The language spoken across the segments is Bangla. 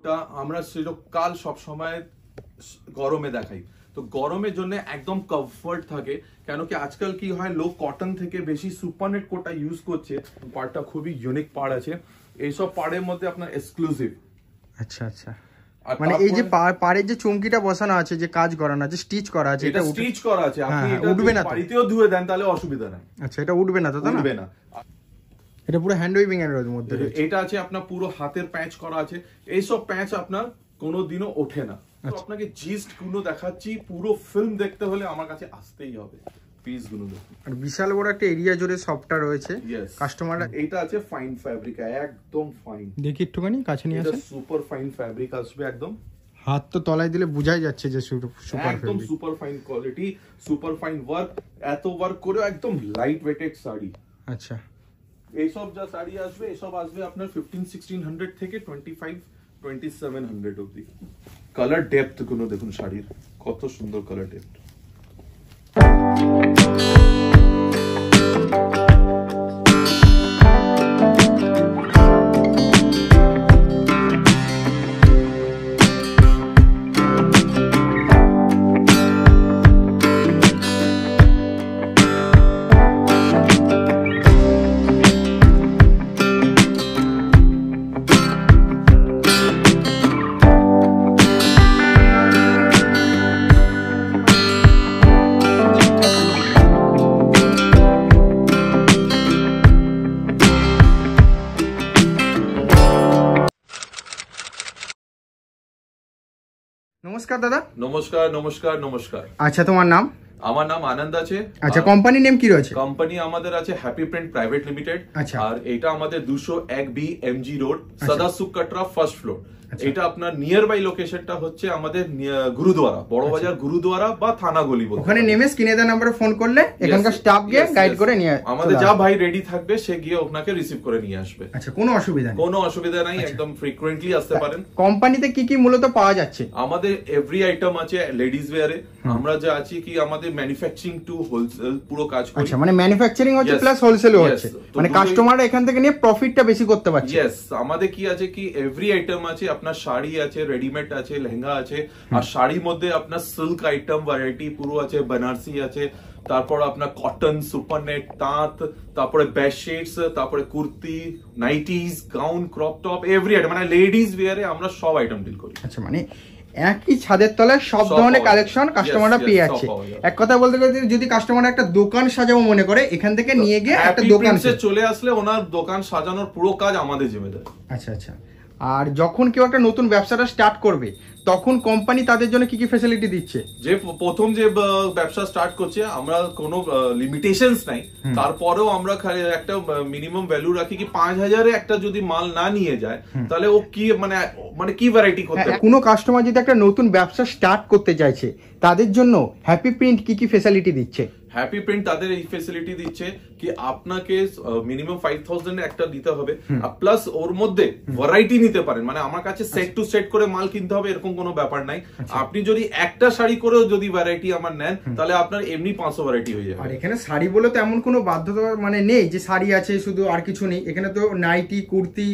টা আমরা চিরকাল সব সময় গরমে দেখাই, তো গরমের জন্য একদম কমফর্ট থাকে। কেন কি আজকাল কি হয়, লোক কটন থেকে বেশি সুপারনেট কোটা ইউজ করছে। পাড়টা খুবই ইউনিক পাড় আছে, এইসব পাড়ের মধ্যে আপনার এক্সক্লুসিভ। আচ্ছা আচ্ছা, মানে এই যে পাড়ের যে চুমকিটা বসানো আছে, যে কাজ করানো আছে, স্টিচ করা আছে, এটা স্টিচ করা আছে। আপনি এটা উঠবে না, বাড়িতেও ধুয়ে দেন তাহলে অসুবিধা নাই। আচ্ছা, এটা উঠবে না তো? উঠবে না, এটা পুরো হ্যান্ড ওয়েভিং এর মধ্যে। এটা আছে আপনার পুরো হাতের প্যাচ করা আছে। এইসব প্যাচ আপনার কোনোদিনও ওঠে না। আপনাকে জিস্ট গুলো দেখাচ্ছি, পুরো ফিল্ম দেখতে হলে আমার কাছে আসতেই হবে। পিস গুলো দেখুন, আর বিশাল বড় একটা এরিয়া জুড়ে সবটা রয়েছে। কাস্টমার এটা আছে ফাইন ফ্যাব্রিক, একদম ফাইন। দেখি একটুখানি কাছে নিয়ে আসেন। এটা সুপার ফাইন ফ্যাব্রিক আসবে একদম। হাত তো তলায় দিলে বোঝাই যাচ্ছে যে সুপার একদম super fine quality, super fine work. এত ওয়ার্ক করে একদম লাইট ওয়েটেড শাড়ি। আচ্ছা, এইসব যা শাড়ি আসবে, এসব আসবে আপনার 1500-1600 থেকে 2500-2700 অবধি। কালার ডেপথ গুলো দেখুন শাড়ির, কত সুন্দর কালার ডেপথ। নমস্কার দাদা। নমস্কার নমস্কার নমস্কার। আচ্ছা, তোমার নাম? আমার নাম আনন্দ আছে। আচ্ছা, কোম্পানি নেম কি রয়েছে? কোম্পানি আমাদের আছে হ্যাপি প্রিন্ট প্রাইভেট লিমিটেড। আচ্ছা, আর এটা আমাদের 201B MG road, Sadasukh Katra, first floor. এটা আপনার নিয়ার বাই লোকেশনটা হচ্ছে আমাদের গুরুদ্বারা, বড়বাজার গুরুদ্বারা বা থানা গলি বলতে। ওখানে নেমে স্ক্রিনে দেওয়া নম্বরে ফোন করলে এখানকার স্টাফ গিয়ে গাইড করে নিয়ে আমাদের যা ভাই রেডি থাকবে সে গিয়ে আপনাকে রিসিভ করে নিয়ে আসবে। আচ্ছা, কোনো অসুবিধা নেই? কোনো অসুবিধা নাই, একদম ফ্রিকোয়েন্টলি আসতে পারেন। কোম্পানিতে কি কি মূলত পাওয়া যাচ্ছে? আমাদের এভরি আইটেম আছে লেডিস ওয়্যারে। আমরা যা আছি কি আমাদের ম্যানুফ্যাকচারিং টু হোলসেল পুরো কাজ করি। আচ্ছা, মানে ম্যানুফ্যাকচারিং হচ্ছে প্লাস হোলসেলও হচ্ছে, মানে কাস্টমাররা এখান থেকে নিয়ে প্রফিটটা বেশি করতে পারছে। ইয়েস, আমাদের কি আছে কি এভরি আইটেম আছে। আপনার শাড়ি আছে, রেডিমেড আছে, লেহেঙ্গা আছে। আর শাড়ির মধ্যে আপনার সিল্ক আইটেম ভ্যারাইটি পুরো আছে, বেনারসি আছে, তারপর আপনার কটন, সুপারনেট, তাঁত, তারপরে বেডশিটস, তারপরে kurti, nighties, gown, crop top, every item মানে লেডিস ওয়্যারে আমরা সব আইটেম ডিল করি। আচ্ছা, মানে একই ছাদের তলায় সব ধরনের কালেকশন কাস্টমাররা পেয়ে যাচ্ছে। এক কথা বলতে গেলে যদি কাস্টমার একটা দোকান সাজাবো মনে করে, এখান থেকে নিয়ে গিয়ে একটা দোকান চলে আসলে ওনার দোকান সাজানোর পুরো কাজ আমাদের জিম্মেদারি। আচ্ছা আচ্ছা। আর যখন কেউ একটা নতুন ব্যবসাটা স্টার্ট করবে, তখন কোম্পানি তাদের জন্য কি কি ফ্যাসিলিটি দিচ্ছে? যে প্রথম যে ব্যবসা স্টার্ট করছে, আমরা কোনো লিমিটেশনস নাই। তারপরেও আমরা একটা মিনিমাম ভ্যালু রাখি কি 5000-এ একটা যদি মাল না নিয়ে যায় তাহলে ও কি মানে কি ভ্যারাইটি করতে। কোনো কাস্টমার যদি একটা নতুন ব্যবসা স্টার্ট করতে চাইছে, তাদের জন্য হ্যাপি প্রিন্ট কি কি ফ্যাসিলিটি দিচ্ছে? হ্যাপি প্রিন্ট তাদের এই ফ্যাসিলিটি দিচ্ছে কি আপনাকে মিনিমাম 5000 একটা দিতে হবে, প্লাস ওর মধ্যে ভ্যারাইটি নিতে পারেন। মানে আমার কাছে সেট টু সেট করে মাল কিনতে হবে এরকম কোনো ব্যাপার নাই। আপনি যদি একটা শাড়ি করেও যদি ভ্যারাইটি আমার নেন তাহলে আপনার এমনি 500 ভ্যারাইটি হয়ে যাবে। আর এখানে শাড়ি বলে তো এমন কোনো বাধ্যতা মানে নেই যে শাড়ি আছে শুধু আর কিছু নেই। এখানে তো নাইটি, কুর্তি,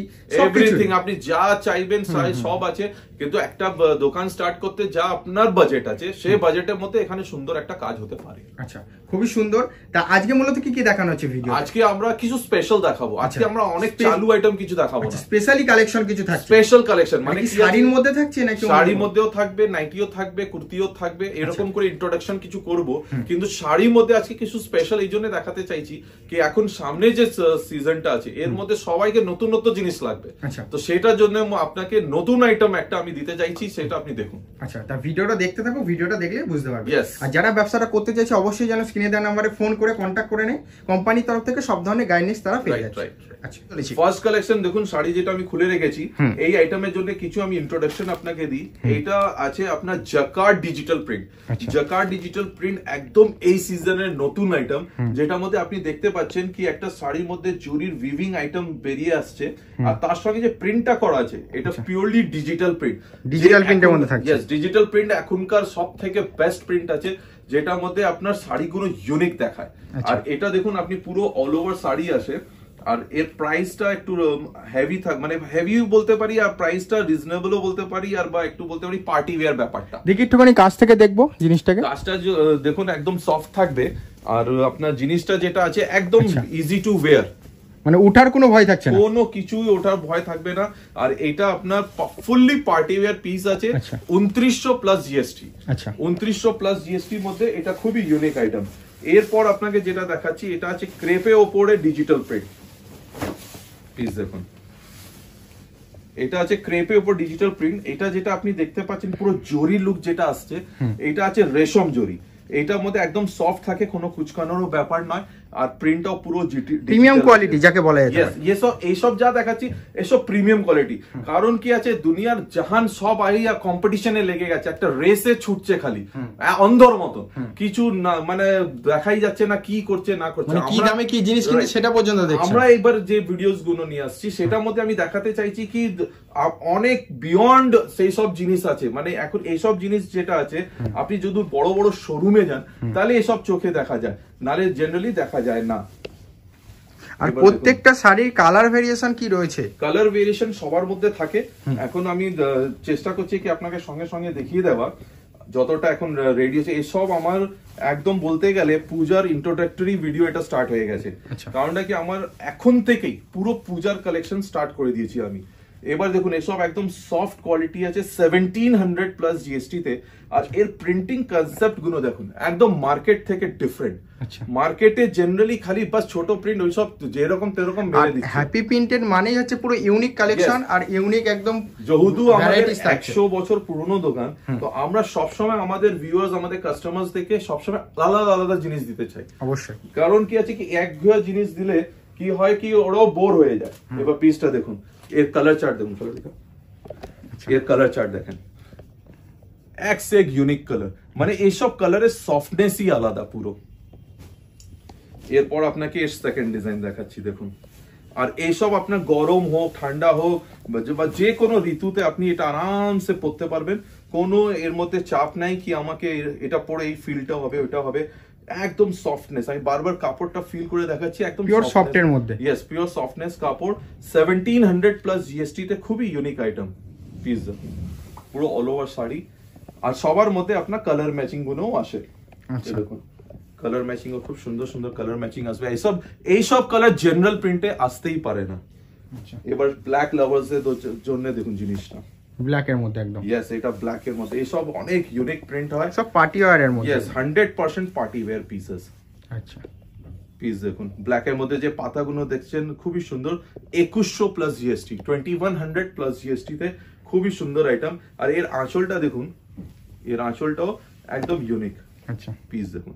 এভরিথিং আপনি যা চাইবেন সব আছে। কিন্তু একটা দোকান স্টার্ট করতে যা আপনার বাজেট আছে সেই বাজেটের মধ্যে এখানে সুন্দর একটা কাজ হতে পারে। আচ্ছা, খুবই সুন্দর। তা আজকে মূলত কি কি দেখানো হচ্ছে ভিডিও? আজকে আমরা কিছু স্পেশাল দেখাবো। আজকে আমরা অনেক চালু আইটেম কিছু দেখাবো না, স্পেশালি কালেকশন কিছু থাকছে। স্পেশাল কালেকশন মানে কি শাড়ির মধ্যে থাকছে নাকি শাড়ির মধ্যেও থাকবে, নাইটিও থাকবে, কুর্তিও থাকবে, এরকম করে ইন্ট্রোডাকশন কিছু করব। কিন্তু শাড়ির মধ্যে আজকে কিছু স্পেশাল এই জন্য দেখাতে চাইছি কি এখন সামনে যে সিজনটা আছে এর মধ্যে সবাইকে নতুন নতুন জিনিস লাগবে। তো সেটার জন্য আপনাকে নতুন আইটেম একটা আমি দিতে চাইছি, সেটা আপনি দেখুন। আচ্ছা, তা ভিডিওটা দেখতে থাকো, ভিডিওটা দেখলে বুঝতে পারবে। আর যারা ব্যবসাটা করতে চাইছে অবশ্যই যেন স্ক্রিনে দেওয়া নম্বরে ফোন করে কন্ট্যাক্ট করে নেয়। কোম্পানির তরফ থেকে সব ধরনের গাইডেন্স তারা পেয়ে যাচ্ছে। আচ্ছা, ফার্স্ট কালেকশন দেখুন, শাড়ি যেটা আমি খুলে রেখেছি এই আইটেমের জন্য কিছু আমি ইন্ট্রোডাকশন আপনাকে দিই। এটা আছে আপনার jacquard digital print. Jacquard digital print একদম এই সিজনের নতুন আইটেম, যেটার মধ্যে আপনি দেখতে পাচ্ছেন কি একটা শাড়ির মধ্যে জুরির উইভিং আইটেম বেরিয়ে আসছে। আর তার সঙ্গে যে প্রিন্টটা করা আছে এটা পিওরলি ডিজিটাল প্রিন্ট। ডিজিটাল প্রিন্টের মধ্যে থাকছে। ইয়েস, ডিজিটাল প্রিন্ট এখনকার সব থেকে বেস্ট প্রিন্ট আছে, যেটার মধ্যে আপনার শাড়িগুলো ইউনিক দেখায়। আর এটা দেখুন আপনি পুরো অল ওভার শাড়ি আসে। আর এর প্রাইসটা একটু হেভি থাক, মানে হেভি বলতে পারি, আর প্রাইসটা রিজনেবলও বলতে পারি, আর বা একটু বলতে পারি পার্টি ওয়্যার ব্যাপারটা। দেখি একটুখানি কাছ থেকে দেখবো জিনিসটাকে। কাজটা দেখুন একদম সফট থাকবে, আর আপনার জিনিসটা যেটা আছে একদম ইজি টু ওয়্যার, মানে ওঠার কোনো ভয় থাকছে না, কোনো কিছুই ওঠার ভয় থাকবে না। আর এটা আপনার ফুললি পার্টি ওয়্যার পিস আছে, 2900 প্লাস জিএসটি। আচ্ছা, 2900 প্লাস জিএসটির মধ্যে এটা খুবই ইউনিক আইটেম। এরপর আপনাকে যেটা দেখাচ্ছি, এটা আছে ক্রেপে ওপরে ডিজিটাল প্রিন্ট পিস। দেখুন এটা আছে ক্রেপে ওপর ডিজিটাল প্রিন্ট। এটা যেটা আপনি দেখতে পাচ্ছেন পুরো জরি লুক যেটা আসছে, এটা আছে রেশম জরি। এটার মধ্যে একদম সফট থাকে, কোনো কুচকানোরও ব্যাপার নয়, আর প্রিন্টটাও পুরো প্রিমিয়াম কোয়ালিটি যাকে বলা যায়। এইসব যা দেখাচ্ছি এসব প্রিমিয়াম কোয়ালিটি। কারণ কি আছে, দুনিয়ার জাহান সব আইয়া কম্পিটিশনে লেগে গেছে, একটা রেসে ছুটছে খালি অন্ধর মতো, কিছু না মানে দেখাই যাচ্ছে না কি করছে না করছে, কি দামে কি জিনিস কিনছে সেটা পর্যন্ত দেখছি। আমরা এবার যে ভিডিওস গুলো নিয়ে আসছি সেটার মধ্যে আমি দেখাতে চাইছি কি অনেক বিয়ন্ড সেই সব জিনিস আছে। মানে এখন এইসব জিনিস যেটা আছে, আপনি যদি বড় বড় শোরুমে যান তাহলে এসব চোখে দেখা যায়, নালে জেনারেলি দেখা যায় না। আর প্রত্যেকটা শাড়ির কালার ভেরিয়েশন কি রয়েছে? কালার ভেরিয়েশন সবার মধ্যে থাকে। এখন আমি চেষ্টা করছি কি আপনাকে সঙ্গে সঙ্গে দেখিয়ে দেওয়া যতটা এখন রেডি হচ্ছে। এসব আমার একদম বলতে গেলে পূজার ইন্ট্রোডাক্টরি ভিডিও এটা স্টার্ট হয়ে গেছে। কারণটা কি, আমার এখন থেকেই পুরো পূজার কালেকশন স্টার্ট করে দিয়েছি আমি। এবার দেখুন এসব একদম সফট কোয়ালিটি আছে 1700 প্লাস জিএসটি তে। আর এর প্রিন্টিং কনসেপ্ট গুলো দেখুন একদম মার্কেট থেকে ডিফারেন্ট। মার্কেটে জেনারেলি খালি বাস ছোট প্রিন্ট, ওই সব যেরকম তেরকম মেরে দিচ্ছে। হ্যাপি প্রিন্টেড মানেই হচ্ছে পুরো ইউনিক কালেকশন, আর ইউনিক একদম। যেহেতু আমাদের 100 বছর পুরনো দোকান, তো আমরা সবসময় আমাদের ভিউয়ার্স, আমাদের কাস্টমার্স থেকে সবসময় আলাদা আলাদা জিনিস দিতে চাই। অবশ্যই, কারণ কি আছে কি, একঘেয়া জিনিস দিলে কি হয় কি, ওরাও বোর হয়ে যায়। এবার পিসটা দেখুন, এর কালার চার্ট দেখুন, এর কালার চার্ট দেখেন, এক সে এক ইউনিক কালার, মানে এইসব কালারের সফটনেসই আলাদা পুরো। এরপর আপনাকে এর সেকেন্ড ডিজাইন দেখাচ্ছি দেখুন। আর এইসব আপনার গরম হোক ঠান্ডা হোক বা যে কোনো ঋতুতে আপনি এটা আরামসে পরতে পারবেন, কোনো এর মধ্যে চাপ নাই কি আমাকে এটা পরে এই ফিলটা হবে ওইটা হবে, একদম সফটনেস। আমি বারবার কাপড়টা ফিল করে দেখাচ্ছি, একদম পিওর সফটের মধ্যে। ইয়েস, পিওর সফটনেস কাপড়। 1700 প্লাস জিএসটি তে খুবই ইউনিক আইটেম পিস, পুরো অল ওভার শাড়ি। আর সবার মধ্যে আপনার কালার ম্যাচিং গুলোও আসে। আচ্ছা দেখুন, কালার ম্যাচিং ও খুব সুন্দর সুন্দর কালার ম্যাচিং আসবে। এইসব কালার জেনারেল প্রিন্টে আসতেই পারে না। আচ্ছা, এবার ব্ল্যাক লাভার্স এর জন্য দেখুন জিনিসটা, ব্ল্যাক এর মধ্যে একদম। ইয়েস, এটা ব্ল্যাক এর মধ্যে। এইসব অনেক ইউনিক প্রিন্ট হয়, সব পার্টি ওয়্যার এর মধ্যে। Yes, 100% party wear pieces. আচ্ছা, পিস দেখুন, ব্ল্যাক এর মধ্যে যে পাতাগুলো দেখছেন খুবই সুন্দর। 2100 প্লাস জিএসটি, 2100 প্লাস জিএসটি তে খুবই সুন্দর আইটেম। আর এর আঁচলটা দেখুন, এর আঁচলটাও একদম ইউনিক। আচ্ছা, পিস দেখুন।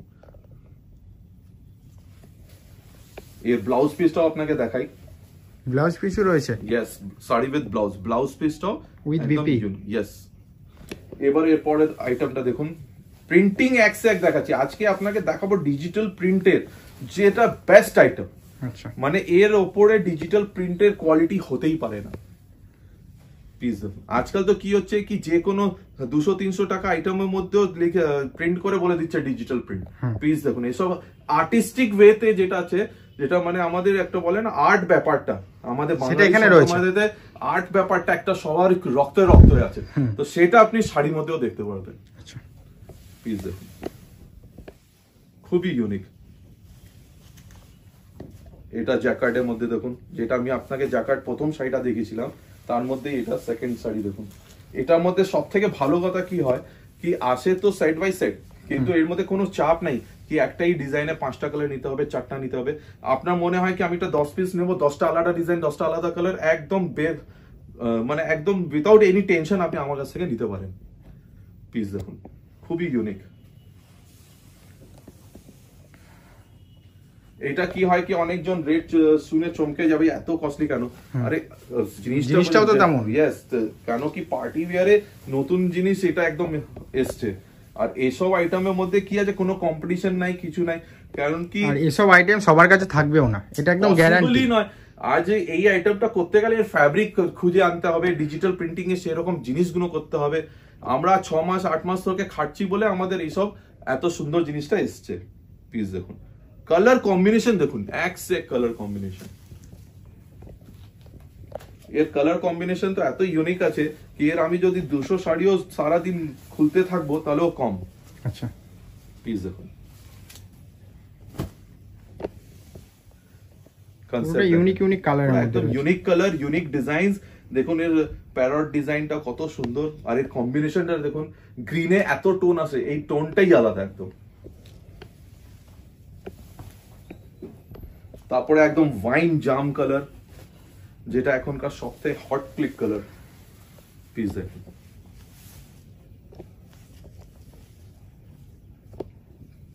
এর ব্লাউজ পিসটাও আপনাকে দেখাই, ব্লাউজ পিসও রয়েছে। ইয়েস, শাড়ি উইথ ব্লাউজ পিসটাও উইথ বিপি। ইয়েস। এবার এর পরের আইটেমটা দেখুন, প্রিন্টিং এক সে এক দেখাচ্ছি। আজকে আপনাকে দেখাবো ডিজিটাল প্রিন্টের যেটা বেস্ট আইটেম। আচ্ছা, মানে এর ওপরে ডিজিটাল প্রিন্টের কোয়ালিটি হতেই পারে না। পিস আজকাল তো কি হচ্ছে কি, যে কোনো 200-300 টাকা আইটেমের মধ্যেও প্রিন্ট করে বলে দিচ্ছে ডিজিটাল প্রিন্ট। পিস দেখুন, এসব আর্টিস্টিক ওয়েতে যেটা আছে, যেটা মানে আমাদের একটা বলে না আর্ট ব্যাপারটা, আমাদের বাংলাদেশে আর্ট ব্যাপারটা একটা সবার রক্তে রক্ত আছে, তো সেটা আপনি শাড়ির মধ্যেও দেখতে পারবেন। আচ্ছা, পিস দেখুন খুবই ইউনিক। এটা জ্যাকার্ডের মধ্যে দেখুন, যেটা আমি আপনাকে জ্যাকার্ড প্রথম শাড়িটা দেখিয়েছিলাম, তার মধ্যে এটা সেকেন্ড শাড়ি দেখুন। এটার মধ্যে সব থেকে ভালো কথা কি হয় কি, আসে তো সেট বাই সেট, কিন্তু এর মধ্যে কোনো চাপ নাই কি একটাই ডিজাইনে 5টা কালার নিতে হবে, 4টা নিতে হবে। আপনার মনে হয় কি আমি এটা 10 পিস নেবো, 10টা আলাদা ডিজাইন, 10টা আলাদা কালার, একদম মানে একদম উইথাউট এনি টেনশন আপনি আমার কাছ থেকে নিতে পারেন। পিস দেখুন খুবই ইউনিক। এটা কি হয় কি, অনেকজন রেট শুনে চমকে যাবে, এত কস্টলি কেন? আরে জিনিসটাও তো তেমন। ইয়েস, কেন কি পার্টি ওয়্যারে নতুন জিনিস এটা একদম এসছে। আর এসব আইটেমের মধ্যে কি আছে, কোনো কম্পিটিশন নাই, কিছু নাই। কারণ কি এসব আইটেম সবার কাছে থাকবেও না, এটা একদম গ্যারান্টি নয়। আজ এই আইটেমটা করতে গেলে এর ফ্যাব্রিক খুঁজে আনতে হবে, ডিজিটাল প্রিন্টিং এ সেরকম জিনিসগুলো করতে হবে। আমরা 6 মাস 8 মাস ধরে খাটছি বলে আমাদের এইসব এত সুন্দর জিনিসটা এসছে। পিস দেখুন, কালার কম্বিনেশন দেখুন, এক সে কালার কম্বিনেশন। এর কালার কম্বিনেশন তো এত ইউনিক আছে কি এর আমি যদি 200 শাড়িও সারাদিন খুলতে থাকবো তাহলেও কম। আচ্ছা পিস দেখুন, ইউনিক কালার, একদম ইউনিক কালার, ইউনিক ডিজাইনস। দেখুন এর প্যারট ডিজাইনটা কত সুন্দর, আর এর কম্বিনেশনটা দেখুন, গ্রিনে এত টোন আছে, এই টোনটাই আলাদা একদম। তারপরে একদম ওয়াইন জাম কালার, যেটা এখনকার সবথেকে হট ক্লিক কালার। পিস দেখুন,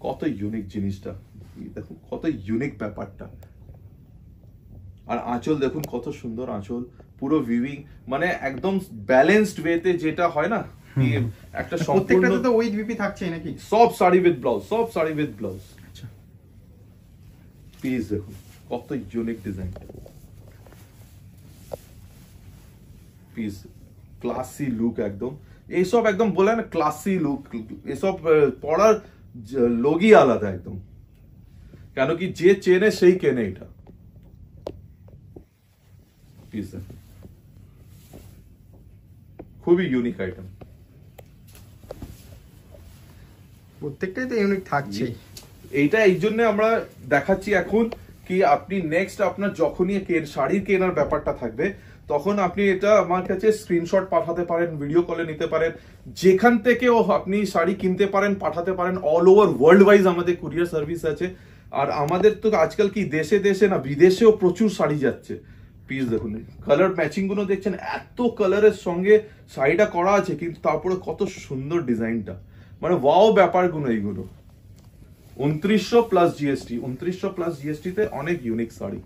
কত ইউনিক জিনিসটা, দেখুন কত ইউনিক ব্যাপারটা। আর আঁচল দেখুন কত সুন্দর আঁচল, পুরো ভিউইং মানে একদম ব্যালেন্সড ওয়েতে যেটা হয় না, একটা সম্পূর্ণ তো উইথ বিপি থাকছে নাকি? সব শাড়ি উইথ ব্লাউজ, সব শাড়ি উইথ ব্লাউজ। আচ্ছা, পিস দেখুন কত unique design, piece classy look একদম। এইসব একদম বলে না ক্লাসি লুক, এসব পড়ার লোকই আলাদা একদম, কেন কি যে চেনে সেই কেনে এটা। পিস খুবই ইউনিক আইটেম, প্রত্যেকটাই তো ইউনিক থাকছে। এইটা এই জন্য আমরা দেখাচ্ছি এখন কি আপনি নেক্সট আপনার যখনই শাড়ির কেনার ব্যাপারটা থাকবে তখন আপনি এটা আমার কাছে স্ক্রিনশট পাঠাতে পারেন, ভিডিও কলে নিতে পারেন, যেখান থেকেও আপনি শাড়ি কিনতে পারেন, পাঠাতে পারেন। অল ওভার ওয়ার্ল্ড ওয়াইজ আমাদের কুরিয়ার সার্ভিস আছে। আর আমাদের তো আজকাল কি দেশে দেশে না বিদেশেও প্রচুর শাড়ি যাচ্ছে। পিস দেখুন, কালার ম্যাচিং গুলো দেখছেন, এত কালারের সঙ্গে শাড়িটা করা আছে, কিন্তু তারপরে কত সুন্দর ডিজাইনটা, মানে ওয়াও ব্যাপারগুলো এইগুলো। 2900 প্লাস জিএসটি, 2900 প্লাস জিএসটি তে অনেক ইউনিক শাড়ি।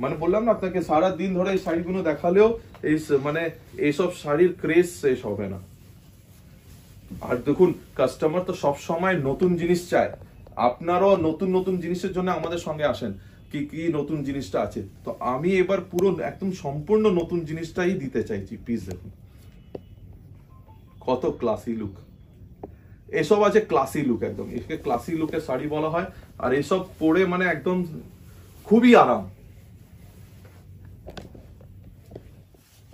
মানে বললাম না আপনাকে, সারা দিন ধরে এই শাড়িগুলো দেখালেও এই মানে এইসব শাড়ির ক্রেজ শেষ হবে না। আর দেখুন কাস্টমার তো সব সময় নতুন জিনিস চায়, আপনারাও নতুন নতুন জিনিসের জন্য আমাদের সঙ্গে আসেন, কি কি নতুন জিনিসটা আছে। তো আমি এবার পুরো একদম সম্পূর্ণ নতুন জিনিসটাই দিতে চাইছি। পিস দেখুন কত ক্লাসি লুক, এসব আছে ক্লাসি লুক একদম, একে ক্লাসি লুকের শাড়ি বলা হয়। আর এসব পরে মানে একদম খুবই আরাম।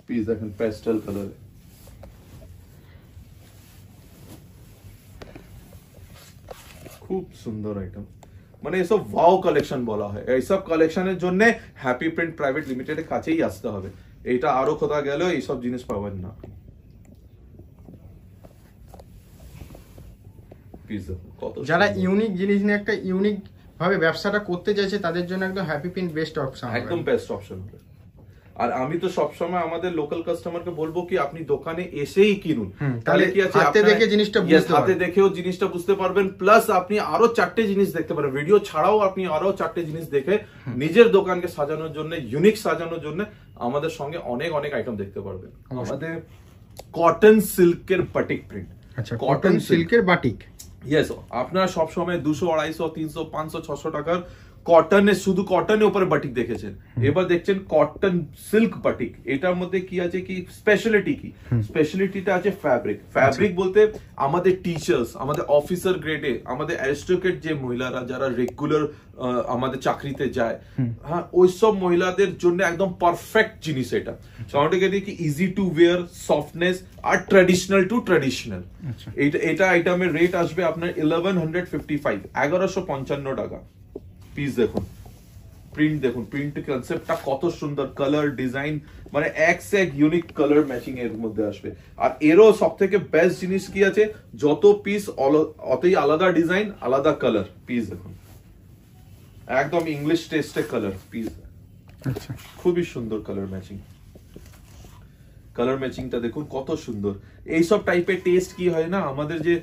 পিস দেখুন পেস্টেল কালার, খুব সুন্দর আইটেম, মানে এসব ওয়াও কালেকশন বলা হয়। এইসব কালেকশনের জন্য হ্যাপি প্রিন্ট প্রাইভেট লিমিটেডের কাছেই আসতে হবে। এটা আরো কোথাও গেল এইসব জিনিস পাবেন না। যারা ইউনিক জিনিস নিয়ে একটা ইউনিক ভাবে ব্যবসাটা করতে চাইছে তাদের জন্য একদম হ্যাপি প্রিন্ট বেস্ট অপশন, একদম বেস্ট অপশন হবে। আর আমি তো সবসময় আমাদের লোকাল কাস্টমারকে বলবো কি আপনি দোকানে এসেই কিনুন, তাহলে কি আছে হাতে দেখে জিনিসটা বুঝতে হাতে দেখেও জিনিসটা বুঝতে পারবেন, প্লাস আপনি আরো 4টে জিনিস দেখতে পারেন। ভিডিও ছাড়াও আপনি আরো 4টে জিনিস দেখে নিজের দোকানকে সাজানোর জন্য, ইউনিক সাজানোর জন্য আমাদের সঙ্গে অনেক অনেক আইটেম দেখতে পারবেন। আমাদের কটন সিল্কের বাটিক প্রিন্ট। আচ্ছা, কটন সিল্কের বাটিক, ইয়েস। আপনারা সবসময় 200, 250, 300, 500, 600 টাকার কটনে, শুধু কটনের উপরে বাটিক দেখেছেন, এবার দেখছেন কটন সিল্ক বাটিক। এটার মধ্যে কি আছে, কি স্পেশালিটি, কি স্পেশালিটিটা আছে ফ্যাব্রিক। ফ্যাব্রিক বলতে আমাদের টিচার্স, আমাদের অফিসার গ্রেডে, আমাদের অ্যারিস্টোক্রেট যে মহিলারা যারা রেগুলার আমাদের চাকরিতে যায়, হ্যাঁ, ওইসব মহিলাদের জন্য একদম পারফেক্ট জিনিস এটা। কারণ কি ইজি টু ওয়্যার, সফটনেস, আর ট্র্যাডিশনাল টু ট্র্যাডিশনাল। এটা আইটেমের রেট আসবে আপনার 1155, 1155 টাকা। পিস দেখুন, প্রিন্ট দেখুন, প্রিন্ট কনসেপ্টটা কত সুন্দর, কালার ডিজাইন মানে এক সে এক ইউনিক কালার ম্যাচিং এর মধ্যে আসবে। আর এরও সব থেকে বেস্ট জিনিস কি আছে, যত পিস অতই আলাদা ডিজাইন, আলাদা কালার। পিস দেখুন একদম ইংলিশ টেস্টের কালার। পিস আচ্ছা, খুবই সুন্দর কালার ম্যাচিং, কালার ম্যাচিংটা দেখুন কত সুন্দর। এইসব টাইপের টেস্ট কি হয় না, আমাদের যে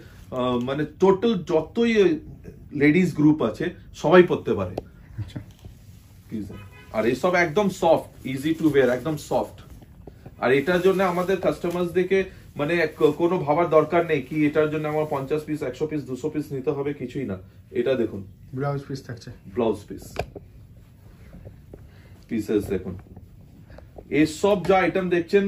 মানে টোটাল যতই লেডিস গ্রুপ আছে সবাই পড়তে পারে। আর এইসব একদম সফট, ইজি টু ওয়্যার, একদম সফট। আর এটার জন্য আমাদের কাস্টমার্স দেখে মানে কোনো ভাবার দরকার নেই কি এটার জন্য আমার 50 পিস, 100 পিস, 200 পিস নিতে হবে, কিছুই না। এটা দেখুন ব্লাউজ পিস থাকছে, ব্লাউজ পিস, পিসেস দেখুন এই সব যা আইটেম দেখছেন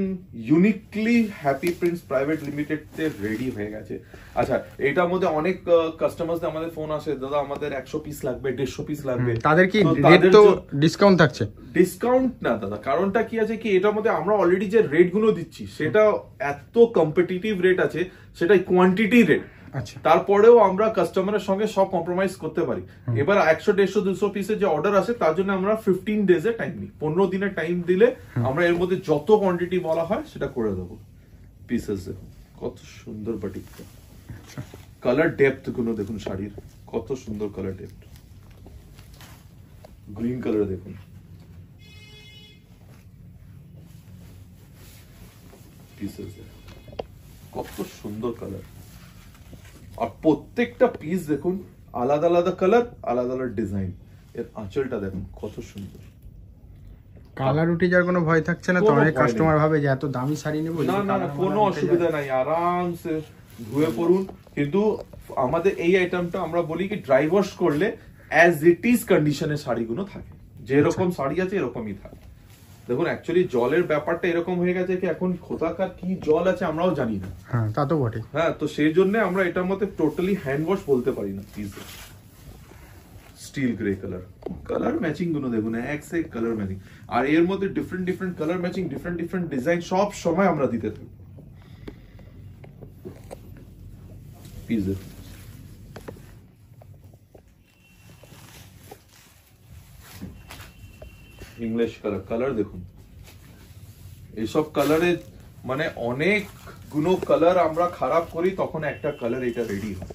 uniquely happy prints private limited তে রেডি হয়ে গেছে। আচ্ছা, এটার মধ্যে অনেক কাস্টমারদের আমাদের ফোন আসে, দাদা আমাদের 100 পিস লাগবে, 150 পিস লাগবে, তাদের কি রেট তো ডিসকাউন্ট থাকছে? ডিসকাউন্ট না দাদা, কারণটা কি আছে কি এটার মধ্যে আমরা অলরেডি যে রেট গুলো দিচ্ছি সেটা এত কম্পিটিটিভ রেট আছে, সেটা কোয়ান্টিটি রেট। আচ্ছা, তারপরেও আমরা কাস্টমারের সঙ্গে সব কম্প্রোমাইজ করতে পারি। এবার 100, 150, 200 পিসের যে অর্ডার আছে তার জন্য আমরা 15 ডেজে টাইম নিই, 15 দিনের টাইম দিলে আমরা এর মধ্যে যত কোয়ান্টিটি বলা হয় সেটা করে দেবো। পিসেস কত সুন্দর বাটিকটা, কালার ডেপথ গুলো দেখুন শাড়ির, কত সুন্দর কালার ডেপথ, গ্রিন কালার দেখুন, পিসেস কত সুন্দর কালার। আর প্রত্যেকটা পিস দেখুন আলাদা আলাদা কালার, আলাদা আলাদা ডিজাইন। এর আঁচলটা দেখুন কত সুন্দর, কালার উঠে যাওয়ার কোনো ভয় থাকছে না তো? অনেক কাস্টমার ভাবে যে এত দামি শাড়ি নেব। না না, কোনো অসুবিধা নাই, আরামসে ধুয়ে পড়ুন। কিন্তু আমাদের এই আইটেমটা আমরা বলি কি ড্রাই ওয়াশ করলে অ্যাজ ইট ইজ কন্ডিশনের শাড়িগুলো থাকে, যেরকম শাড়ি আছে এরকমই থাকে। দেখুন অ্যাকচুয়ালি জলের ব্যাপারটা এরকম হয়ে গেছে কি এখন কোথাকার কি জল আছে আমরাও জানি না। হ্যাঁ, তা তো বটে। হ্যাঁ, তো সেই জন্য আমরা এটার মধ্যে টোটালি হ্যান্ড ওয়াশ বলতে পারি না। Please, still grey colour, colour matching গুলো দেখুন, এক সে কালার ম্যাচিং। আর এর মধ্যে different different colour matching, different different design সব সময় আমরা দিতে থাকি। প্লিজ, ইংলিশ কালার, কালার দেখুন, এইসব কালারে মানে অনেক গুলো কালার আমরা খারাপ করি, তখন একটা কালার এটা রেডি হয়।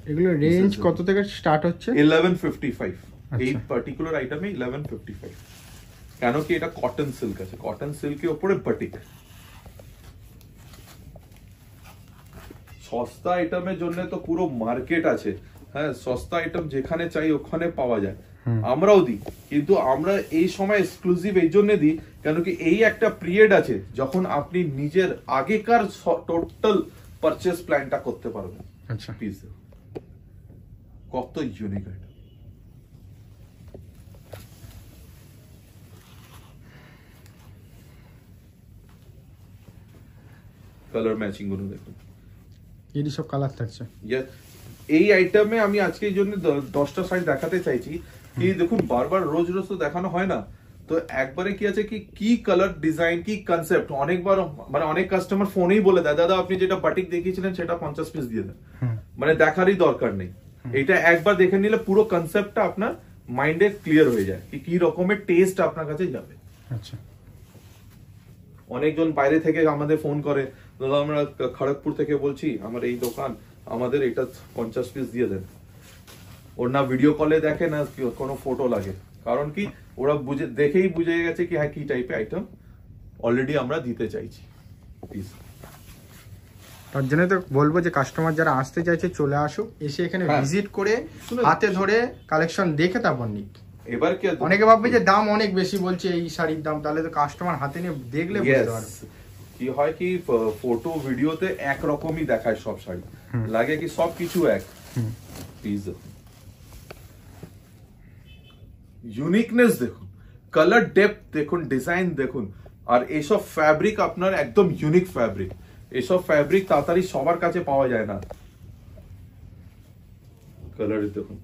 এগুলো রেঞ্জ কত থেকে স্টার্ট হচ্ছে? 1155। এই পার্টিকুলার আইটেমে 1155। কেন কি এটা কটন সিল্ক আছে, কটন সিল্কের উপরে বাটিক। সস্তা আইটেমের জন্য তো পুরো মার্কেট আছে। হ্যাঁ, সস্তা আইটেম যেখানে চাই ওখানে পাওয়া যায়, আমরাও দিই। কিন্তু আমরা এই সময় এক্সক্লুসিভ এই জন্য দিই কেন কি এই একটা পিরিয়ড আছে যখন আপনি নিজের আগেকার টোটাল পারচেজ প্ল্যানটা করতে পারবেন। আচ্ছা, প্লিজ, কত ইউনিক আইটেম। কালার ম্যাচিং গুলো দেখুন, এই সব কালার থাকছে। এই আইটেমে আমি আজকে এই জন্য 10টা শাড়ি দেখাতে চাইছি কি দেখুন বারবার রোজ রোজ তো দেখানো হয় না। তো একবারে কি আছে কি কালার ডিজাইন কি কনসেপ্ট, অনেকবার মানে অনেক কাস্টমার ফোনেই বলে দেয় দাদা আপনি যেটা বাটিক দেখিয়েছিলেন সেটা 50 পিস দিয়ে দেন, মানে দেখারই দরকার নেই। এটা একবার দেখে নিলে পুরো কনসেপ্টটা আপনার মাইন্ডে ক্লিয়ার হয়ে যায় কি কি রকমের টেস্ট আপনার কাছে যাবে। আচ্ছা, অনেকজন বাইরে থেকে আমাদের ফোন করে, দাদা আমরা খড়গপুর থেকে বলছি, আমার এই দোকান, আমাদের এটা 50 পিস দিয়ে দেন। ওর না ভিডিও কলে দেখে না কোনো ফটো লাগে, কারণ কি ওরা দেখেই বুঝে গেছে কি হ্যাঁ কি টাইপের আইটেম অলরেডি আমরা দিতে চাইছি। প্লিজ, তার জন্য তো বলবো যে কাস্টমার যারা আসতে চাইছে চলে আসুক, এসে এখানে ভিজিট করে হাতে ধরে কালেকশন দেখে তারপর নিক। এবার কি অনেকে ভাববে যে দাম অনেক বেশি বলছে এই শাড়ির দাম, তাহলে তো কাস্টমার হাতে নিয়ে দেখলে বুঝতে পারবে। কি হয় কি ফটো ভিডিওতে একরকমই দেখায় সব শাড়ি, লাগে কি সব কিছু এক। প্লিজ, ইউনিকনেস দেখুন, কালার ডেপথ দেখুন, ডিজাইন দেখুন। আর এইসব ফ্যাব্রিক আপনার একদম ইউনিক ফ্যাব্রিক, এইসব ফ্যাব্রিক তাড়াতাড়ি সবার কাছে পাওয়া যায় না। কালার দেখুন,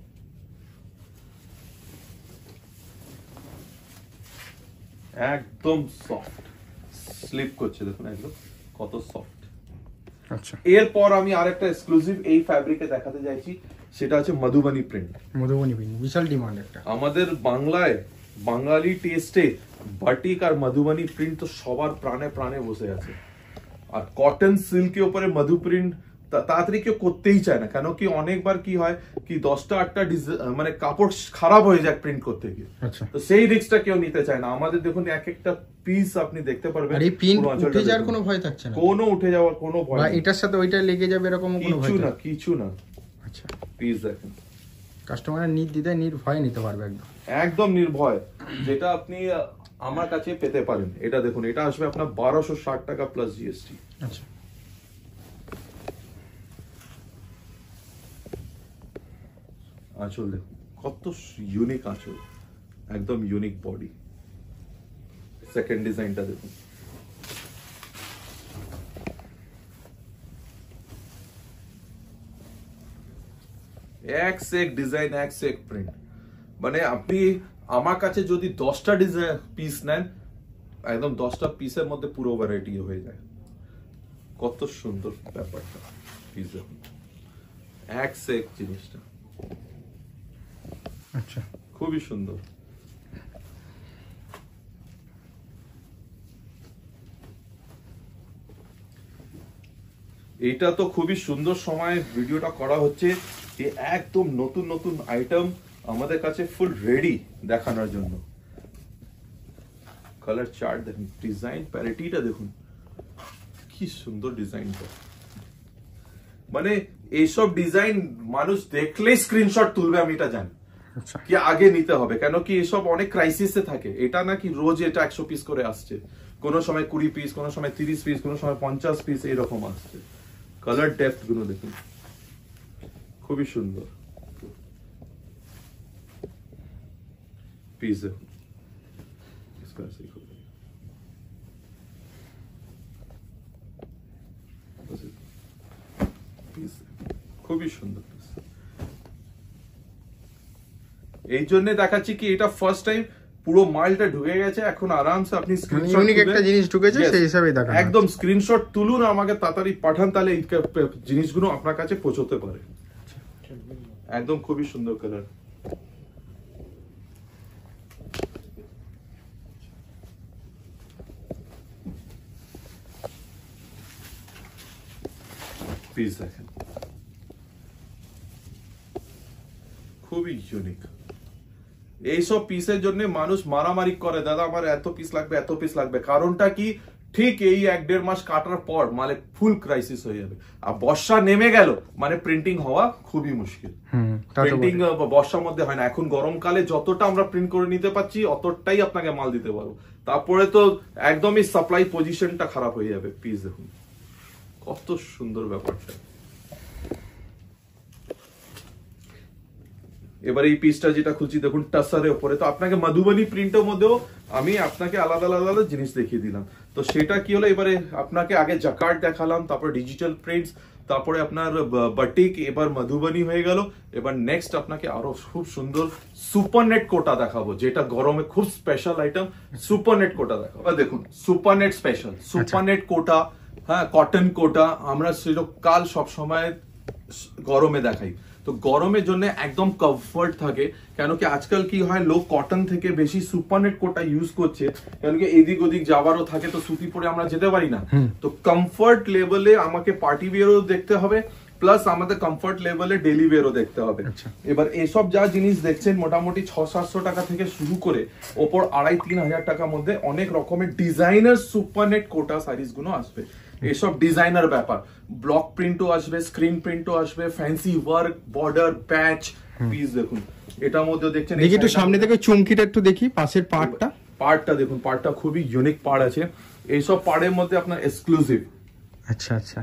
একদম সফট, স্লিপ করছে দেখুন একদম কত সফট। আচ্ছা, এরপর আমি আরেকটা এক্সক্লুসিভ এই ফ্যাব্রিকে দেখাতে চাইছি, সেটা হচ্ছে মধুবনী প্রিন্ট। মধুবনী প্রিন্ট বিশাল ডিমান্ড একটা। আমাদের বাংলায় বাঙালি টেস্টে বাটিক আর মধুবনী প্রিন্ট তো সবার প্রাণে প্রাণে বসে আছে। আর কটন সিল্কের উপরে মধু প্রিন্ট তাড়াতাড়ি কেউ করতেই চায় না, কেন কি অনেকবার কি হয় কি 10টা 8টা মানে কাপড় খারাপ হয়ে যায় প্রিন্ট করতে গিয়ে। তো সেই রিস্কটা কেউ নিতে চায় না। আমাদের দেখুন এক একটা পিস আপনি দেখতে পারবেন, আর এই প্রিন্ট উঠে যাওয়ার কোনো ভয় থাকছে না, কোনো উঠে যাওয়ার কোনো ভয় নেই, এটার সাথে ওইটা লেগে যাবে এরকম কোনো ভয় কিছু না, কিছু না। আচ্ছা, পিস দেখুন, কাস্টমার নির্দ্বিধায় নির্ভয়ে নিতে পারবে একদম, একদম নির্ভয়, যেটা আপনি আমার কাছে পেতে পারেন। এটা দেখুন, এটা আসবে আপনার 1260 টাকা প্লাস জিএসটি। আচ্ছা, আঁচল দেখুন কত ইউনিক আঁচল, একদম ইউনিক বডি, সেকেন্ড ডিজাইনটা দেখুন, এক সে এক ডিজাইন, এক সে এক প্রিন্ট। মানে আপনি আমার কাছে যদি 10টা ডিজাইন পিস নেন, একদম 10টা পিসের মধ্যে পুরো ভ্যারাইটি হয়ে যায়। কত সুন্দর ব্যাপারটা, পিস দেখুন, এক সে এক জিনিসটা। আচ্ছা, খুবই সুন্দর। এটা তো খুবই সুন্দর সময় ভিডিওটা করা হচ্ছে, যে একদম নতুন নতুন আইটেম আমাদের কাছে ফুল রেডি দেখানোর জন্য। কালার চার্ট দেখুন, ডিজাইন প্যারিটিটা দেখুন, কি সুন্দর ডিজাইনটা। মানে এইসব ডিজাইন মানুষ দেখলেই স্ক্রিনশট তুলবে, আমি এটা জানি কি আগে নিতে হবে, কেন কি এসব অনেক ক্রাইসিসে থাকে। এটা নাকি রোজ এটা 100 পিস করে আসছে, কোনো সময় 20 পিস, কোনো সময় 30 পিস, কোনো সময় 50 পিস, এরকম আসছে। কালার ডেপথ গুলো দেখুন, খুবই সুন্দর পিস দেখুন, খুবই সুন্দর। এই জন্য দেখাচ্ছি কি এটা ফার্স্ট টাইম পুরো মালটা ঢুকে গেছে, এখন আরামসে আপনি স্ক্রিনশট, ইউনিক একটা জিনিস ঢুকেছে সেই হিসাবে দেখান, একদম স্ক্রিনশট তুলুন, আমাকে তাড়াতাড়ি পাঠান, তাহলে এই জিনিসগুলো আপনার কাছে পৌঁছতে পারে। একদম খুবই সুন্দর কালার। পিস দেখেন, খুবই ইউনিক। এইসব পিসের জন্য মানুষ মারামারি করে, দাদা আমার এত পিস লাগবে, এত পিস লাগবে। কারণটা কি, ঠিক এই 1-1.5 মাস কাটার পর মানে ফুল ক্রাইসিস হয়ে যাবে। আর বর্ষা নেমে গেল মানে প্রিন্টিং হওয়া খুবই মুশকিল। প্রিন্টিং বর্ষার মধ্যে হয় না। এখন গরমকালে যতটা আমরা প্রিন্ট করে নিতে পারছি, অতটাই আপনাকে মাল দিতে পারবো। তারপরে তো একদমই সাপ্লাই পজিশনটা খারাপ হয়ে যাবে। পিস দেখুন কত সুন্দর ব্যাপারটা। এবার এই পিসটা যেটা খুঁজছি দেখুন, টাসারের উপরে, তো আপনাকে মধুবনী প্রিন্টের মধ্যেও আমি আপনাকে আলাদা আলাদা জিনিস দেখিয়ে দিলাম। তো সেটা কি হলো, এবারে আপনাকে আগে জাকার্ড দেখালাম, তারপর ডিজিটাল প্রিন্টস, তারপরে আপনার বাটিক, এবার মধুবনী হয়ে গেল। এবার নেক্সট আপনাকে আরো খুব সুন্দর সুপারনেট কোটা দেখাবো, যেটা গরমে খুব স্পেশাল আইটেম। সুপারনেট কোটা দেখাবো। দেখুন সুপারনেট স্পেশাল, সুপারনেট কোটা, হ্যাঁ কটন কোটা, আমরা সেরকম কাল সবসময় গরমে দেখাই। তো গরমের জন্য একদম কমফর্ট থাকে, কেন কি আজকাল কি হয়, লোক কটন থেকে বেশি সুপারনেট কোটা ইউজ করছে, কেন কি এদিক ওদিক যাওয়ারও থাকে, তো সুতি পরে আমরা যেতে পারি না। তো কমফর্ট লেভেলে আমাকে পার্টি ওয়্যারও দেখতে হবে, প্লাস আমাদের কমফর্ট লেভেলে ডেলি ওয়্যারও দেখতে হবে। এবার এসব যা জিনিস দেখছেন মোটামুটি 600-700 টাকা থেকে শুরু করে ওপর 2500-3 হাজার টাকার মধ্যে অনেক রকমের ডিজাইনার সুপারনেট কোটা সাইজ গুলো আসবে। এসব ডিজাইনার ব্যাপার, ব্লক প্রিন্টও আসবে, স্ক্রিন প্রিন্টও আসবে, ফ্যান্সি ওয়ার্ক, বর্ডার, প্যাচ। পিস দেখুন, এটার মধ্যে দেখছেন, দেখি একটু সামনে থেকে চুমকিটা একটু দেখি, পাশের পার্টটা দেখুন, পার্টটা খুবই ইউনিক পার্ট আছে। এইসব পার্টের মধ্যে আপনার এক্সক্লুসিভ। আচ্ছা আচ্ছা,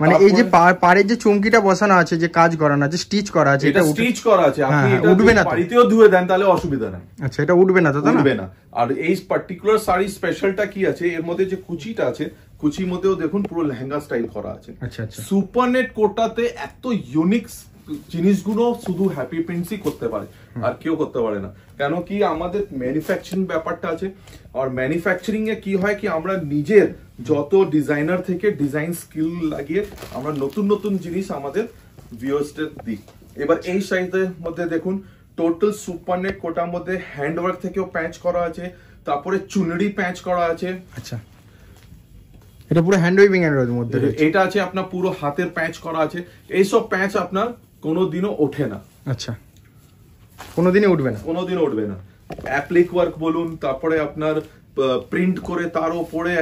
মানে এই যে পাড়ের যে চুমকিটা বসানো আছে, যে কাজ করানো আছে, স্টিচ করা আছে, এটা স্টিচ করা আছে, আপনি এটা উঠবে না, বাড়িতেও ধুয়ে দেন তাহলে অসুবিধা নাই। আচ্ছা, এটা উঠবে না তো? উঠবে না। আর এই পার্টিকুলার শাড়ি স্পেশালটা কি আছে, এর মধ্যে যে কুচিটা আছে, কুচির মধ্যেও দেখুন পুরো লেহেঙ্গা স্টাইল করা আছে। আচ্ছা আচ্ছা, সুপারনেট কোটাতে এত ইউনিক জিনিসগুলো শুধু হ্যাপি প্রিন্টসই করতে পারে, আর কেউ করতে পারে না। কেন কি আমাদের ম্যানুফ্যাকচারিং ব্যাপারটা আছে, আর ম্যানুফ্যাকচারিং এ কি হয় কি, আমরা নিজের যত ডিজাইনার থেকে ডিজাইন স্কিল লাগিয়ে আমরা নতুন নতুন জিনিস আমাদের ভিউয়ার্সদের দিই। এবার এই সাইজের মধ্যে দেখুন, টোটাল সুপারনেট কোটার মধ্যে হ্যান্ডওয়ার্ক থেকেও প্যাচ করা আছে, তারপরে চুনরি প্যাচ করা আছে। আচ্ছা, এটা পুরো হ্যান্ড ওয়েভিং এর মধ্যে, এটা আছে আপনার পুরো হাতের প্যাচ করা আছে। এইসব প্যাচ আপনার কোনোদিনও ওঠে না। আচ্ছা, কোনোদিনই উঠবে না, কোনোদিনও উঠবে না। অ্যাপ্লিক ওয়ার্ক বলুন, তারপরে আপনার প্রিন্ট করে তার উপরে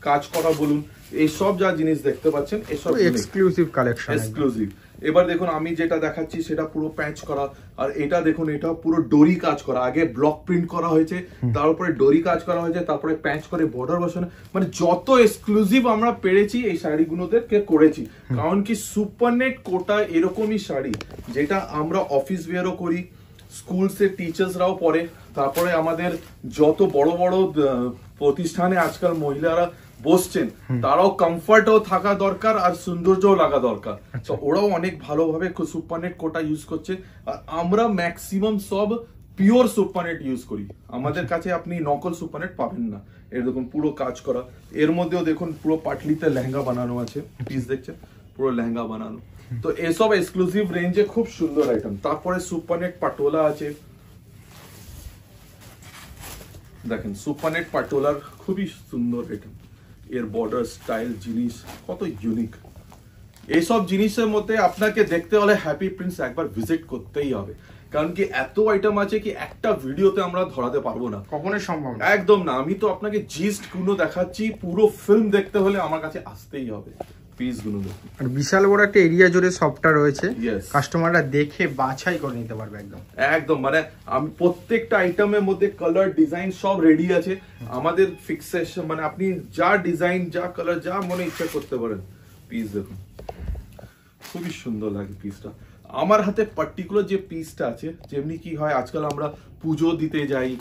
কাজ করা বলুন, এই সব যা জিনিস দেখতে পাচ্ছেন এসব এক্সক্লুসিভ কালেকশন, এক্সক্লুসিভ। এবার দেখুন আমি যেটা দেখাচ্ছি সেটা পুরো প্যাচ করা, আর এটা দেখুন এটা পুরো ডোরি কাজ করা। আগে ব্লক প্রিন্ট করা হয়েছে, তার উপরে ডোরি কাজ করা হয়েছে, তারপরে প্যাচ করে বর্ডার বসানো। মানে যত এক্সক্লুসিভ আমরা পেরেছি এই শাড়িগুলোদেরকে করেছি। কারণ কি সুপারনেট কোটা এরকমই শাড়ি যেটা আমরা অফিস ওয়্যারও করি, স্কুলসের টিচার্সরাও পরে, তারপরে আমাদের যত বড় বড় প্রতিষ্ঠানে আজকাল মহিলারা বসছেন তারাও কমফর্টও থাকা দরকার আর সৌন্দর্যও লাগা দরকার। তো ওরাও অনেক ভালোভাবে সুপারনেট কোটা ইউজ করছে। আর আমরা ম্যাক্সিমাম সব পিওর সুপারনেট ইউজ করি। আমাদের কাছে আপনি নকল সুপারনেট পাবেন না। এর দেখুন পুরো কাজ করা, এর মধ্যেও দেখুন পুরো পাটলিতে লেহেঙ্গা বানানো আছে, পিস দেখছেন পুরো লেহেঙ্গা বানানো। তো এসব এক্সক্লুসিভ রেঞ্জে খুব সুন্দর আইটেম। তারপরে সুপারনেট পাটোলা আছে, দেখেন সুপারনেট পাটোলার খুবই সুন্দর আইটেম। এর বর্ডার স্টাইল জিনিস কত ইউনিক। এইসব জিনিসের মধ্যে আপনাকে দেখতে হলে হ্যাপি প্রিন্টস একবার ভিজিট করতেই হবে, কারণ কি এত আইটেম আছে কি একটা ভিডিওতে আমরা ধরাতে পারবো না, কখনোই সম্ভব না, একদম না। আমি তো আপনাকে জিস্ট গুলো দেখাচ্ছি, পুরো ফিল্ম দেখতে হলে আমার কাছে আসতেই হবে। পিস গুলো দেখুন, আর বিশাল বড় একটা এরিয়া জুড়ে সবটা রয়েছে, কাস্টমাররা দেখে বাছাই করে নিতে পারবে একদম একদম। মানে আমি প্রত্যেকটা আইটেমের মধ্যে কালার ডিজাইন সব রেডি আছে আমাদের ফিক্সেশন, মানে আপনি যা ডিজাইন যা কালার যা মনে ইচ্ছা করতে পারেন। পিস দেখুন খুবই সুন্দর লাগে পিসটা। আমার হাতে পার্টিকুলার যে পিসটা আছে, যেমনি কি হয় আজকাল আমরা পুজো দিতে যাই,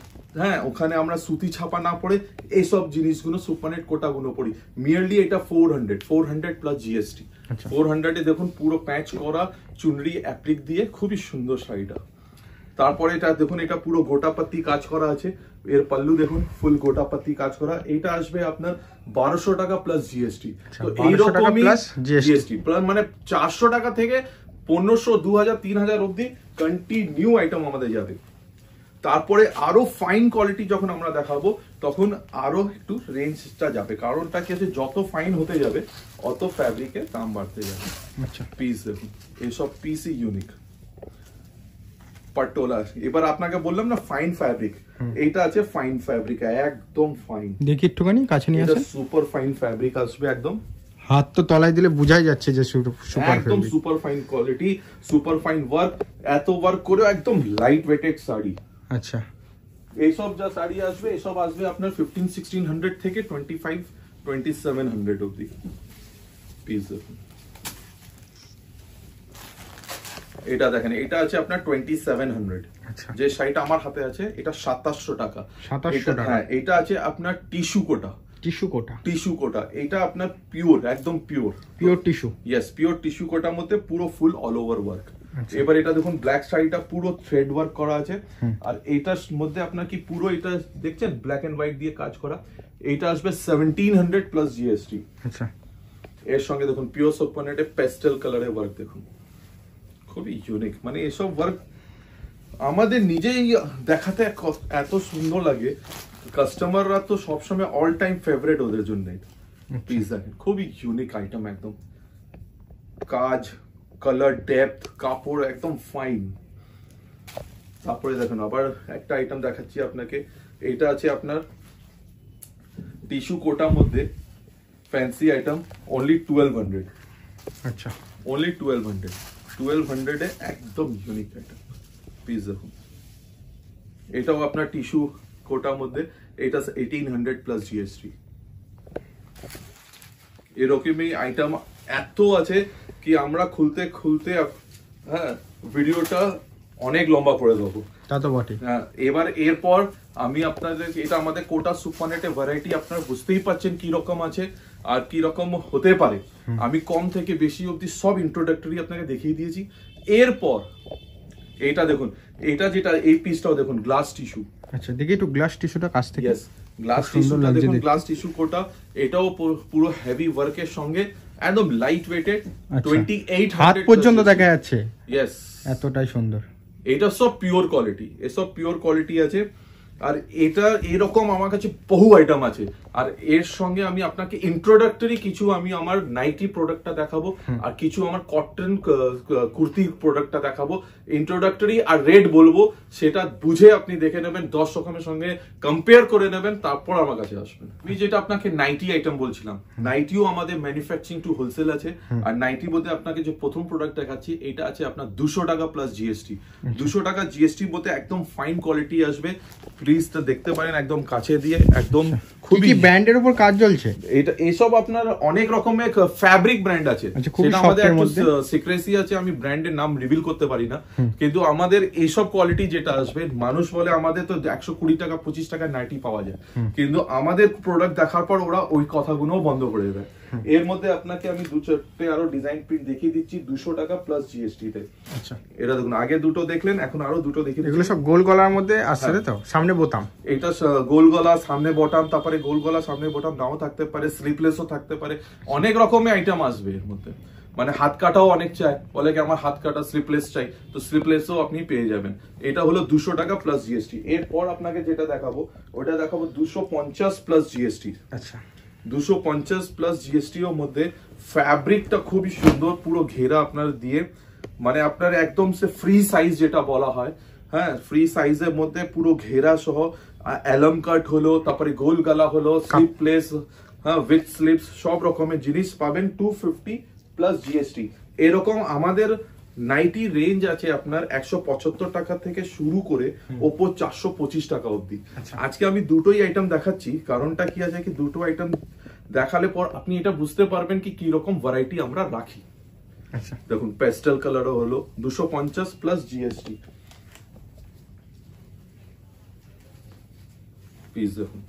হ্যাঁ ওখানে আমরা সুতি ছাপা না পড়ে এইসব জিনিসগুলো সুপারনেট কোটাগুলো পড়ি। মিয়ারলি এটা 400 প্লাস জিএসটি। 400 দেখুন পুরো প্যাচ করা চুনরি অ্যাপ্লিক দিয়ে খুবই সুন্দর শাড়িটা। তারপরে এটা দেখুন, এটা পুরো গোটাপাতি কাজ করা আছে। এর পাল্লু দেখুন ফুল গোটাপাতি কাজ করা। এটা আসবে আপনার 1200 টাকা প্লাস জিএসটি। তো এইরকমই জিএসটি প্লাস মানে 400 টাকা থেকে 1500, 2000, 3000 অব্দি কন্টিনিউ আইটেম আমাদের যাবে। তারপরে আরো ফাইন কোয়ালিটি যখন আমরা দেখাবো তখন আরো একটু রেঞ্জটা যাবে, কারণটা কি আছে যত ফাইন হতে যাবে অত ফ্যাব্রিকের দাম বাড়তে যাবে। আচ্ছা পিস দেখুন, এইসব পিসই ইউনিক পাটোলা। এবার আপনাকে বললাম না ফাইন ফ্যাব্রিক, এইটা আছে ফাইন ফ্যাব্রিক, একদম ফাইন। দেখি একটুখানি কাছে নিয়ে আসেন। সুপার ফাইন ফ্যাব্রিক আসবে একদম, হাত তো তলায় দিলে বোঝাই যাচ্ছে যে একদম super fine quality, super fine work. এত ওয়ার্ক করে একদম লাইট ওয়েটেড শাড়ি। আচ্ছা এইসব যা শাড়ি আসবে এসব আসবে আপনার 1500-1600 থেকে 2500-2700 অব্দি। পিস দেখুন, এটা দেখেন এটা আছে আপনার 2700। যে শাড়িটা আমার হাতে আছে এটা 2700 টাকা। 2700 টাকা। হ্যাঁ এটা আছে আপনার টিস্যু কোটা। টিস্যু কোটা এটা আপনার পিওর, একদম pure tissue. Yes pure tissue কোটার মধ্যে পুরো ফুল অল ওভার ওয়ার্ক। এবার এটা দেখুন ব্ল্যাক শাড়িটা পুরো থ্রেড ওয়ার্ক করা আছে, আর এটার মধ্যে আপনার কি পুরো এটা দেখছেন ব্ল্যাক এন্ড হোয়াইট দিয়ে কাজ করা। এটা আসবে 1700 প্লাস জিএসটি। আচ্ছা এর সঙ্গে দেখুন পিওর সুপারনেটে পেস্টেল কালারের ওয়ার্ক দেখুন, খুবই ইউনিক। মানে এসব ওয়ার্ক আমাদের নিজেই দেখাতে এত সুন্দর লাগে, কাস্টমাররা তো সবসময় অল টাইম ফেভারিট ওদের জন্য। প্লিজ দেখেন খুবই ইউনিক আইটেম, একদম কাজ, কালার, ডেপথ, কাপড় একদম ফাইন। তারপরে দেখুন আবার একটা আইটেম দেখাচ্ছি আপনাকে, এটা আছে আপনার টিস্যু কোটার মধ্যে ফ্যান্সি আইটেম, অনলি 1200। আচ্ছা অনলি 1200 এ একদম ইউনিক আইটেম। প্লিজ দেখুন এটাও আপনার টিস্যু কোটার মধ্যে, এটা 1800 প্লাস জিএসটি। এরকমই আইটেম এত আছে কি আমরা খুলতে খুলতে হ্যাঁ ভিডিওটা অনেক লম্বা করে দেবো। তা তো বটে। হ্যাঁ এবার এরপর আমি আপনাদের, এটা আমাদের কোটা সুপারনেটে ভ্যারাইটি আপনারা বুঝতেই পাচ্ছেন কি রকম আছে আর কি রকম হতে পারে। আমি কম থেকে বেশি অবধি সব ইন্ট্রোডাক্টরি আপনাকে দেখিয়ে দিয়েছি। এরপর এইটা দেখুন, এটা যেটা এই পিসটাও দেখুন গ্লাস টিস্যু। আচ্ছা দেখি একটু গ্লাস টিস্যুটা কাছ থেকে। यस গ্লাস টিস্যুটা দেখুন, গ্লাস টিস্যু কোটা, এটাও পুরো হেভি ওয়ার্কের সঙ্গে একদম লাইট ওয়েটেড। 2800 হাত পর্যন্ত দেখা যাচ্ছে। यस এতটাই সুন্দর। এটা সব পিওর কোয়ালিটি, এসব পিওর কোয়ালিটি আছে। আর এটা এরকম আমার কাছে বহু আইটেম আছে। আর এর সঙ্গে আমি আপনাকে ইন্ট্রোডাক্টরি কিছু আমি আমার নাইটি প্রোডাক্টটা দেখাবো, আর কিছু আমার কটন কুর্তি প্রোডাক্টটা দেখাবো। ইন্ট্রোডাক্টরি আর রেট বলবো, সেটা বুঝে আপনি দেখে নেবেন, 10 রকমের সঙ্গে কম্পেয়ার করে নেবেন, তারপর আমার কাছে আসবেন। আমি যেটা আপনাকে নাইটি আইটেম বলছিলাম, নাইটিও আমাদের ম্যানুফ্যাকচারিং টু হোলসেল আছে। আর নাইটি বলতে আপনাকে যে প্রথম প্রোডাক্ট দেখাচ্ছি, এটা আছে আপনার 200 টাকা প্লাস জিএসটি। 200 টাকা জিএসটি বলতে একদম ফাইন কোয়ালিটি আসবে, প্লিজ দেখতে পারেন একদম কাছে দিয়ে, একদম খুবই ব্র্যান্ডের উপর কাজ চলছে। এটা এইসব আপনার অনেক রকমের ফ্যাব্রিক ব্র্যান্ড আছে, সেটা আমাদের একটু সিক্রেসি আছে, আমি ব্র্যান্ডের নাম রিভিল করতে পারি না, কিন্তু আমাদের এইসব কোয়ালিটি যেটা আসবে, মানুষ বলে আমাদের তো 120 টাকা 25 টাকা নাইটি পাওয়া যায়, কিন্তু আমাদের প্রোডাক্ট দেখার পর ওরা ওই কথাগুলোও বন্ধ করে দেবে। এর মধ্যে আপনাকে আমি 2-4টে আরো ডিজাইন প্রিন্ট দেখিয়ে দিচ্ছি 200 টাকা প্লাস জিএসটি তে। আচ্ছা, এটা দেখুন, আগে দুটো দেখলেন, এখন আরো দুটো দেখিয়ে দিচ্ছি। এগুলো সব গোল গলার মধ্যে আসছে তো, সামনে বোতাম, এটা গোল গলা সামনে বটম, তারপরে গোল গলা সামনে বটম নাও থাকতে পারে, স্লিপলেসও থাকতে পারে, অনেক রকমের আইটেম আসবে এর মধ্যে। মানে হাত কাটাও অনেক চাই, বলে কি আমার হাত কাটা স্লিপলেস চাই, তো স্লিপলেসও আপনি পেয়ে যাবেন। এটা হলো 200 টাকা প্লাস জিএসটি। এরপর আপনাকে যেটা দেখাবো ওটা দেখাবো 250 প্লাস জিএসটি। আচ্ছা, 250 প্লাস জিএসটি এর মধ্যে ফ্যাব্রিকটা খুবই সুন্দর, পুরো ঘেরা আপনার দিয়ে, মানে আপনার একদম সে ফ্রি সাইজ যেটা বলা হয়, হ্যাঁ, ফ্রি সাইজের মধ্যে পুরো ঘেরা সহ অ্যালম কাট হলো, তারপরে গোল গলা হলো, স্লিপলেস, হ্যাঁ, উইথ স্লিপস, সব রকমের জিনিস পাবেন 250 প্লাস জিএসটি। এরকম আমাদের নাইটি রেঞ্জ আছে আপনার 175 টাকা থেকে শুরু করে ওপর 425 টাকা অবধি। আজকে আমি দুটোই আইটেম দেখাচ্ছি, কারণটা কি আছে কি দুটো আইটেম দেখালে পর আপনি এটা বুঝতে পারবেন কি কি রকম ভ্যারাইটি আমরা রাখি। আচ্ছা, দেখুন পেস্টেল কালারও হলো 250 প্লাস জিএসটি পিস। দেখুন